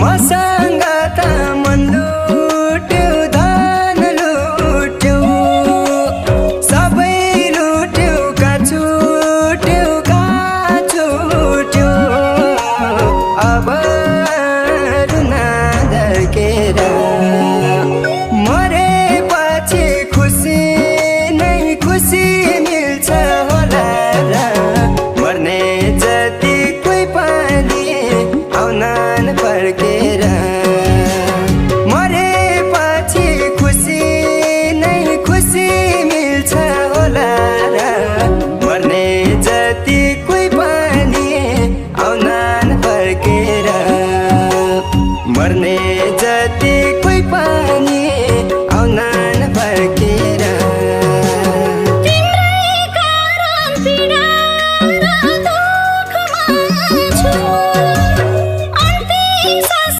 मसँग त मन लुट्यो धन लुट्यो सबै लुट्यो का छुट्यो अब रुना धर्केर मरेपछि खुसी नै खुसी मिल्छ होला र मर्ने जति कोही पनि आउनान् फर्केर मरेपछि खुसी नै खुसी मिल्छ होला र मर्ने जति कोही पनि आउनान् फर्केर मर्ने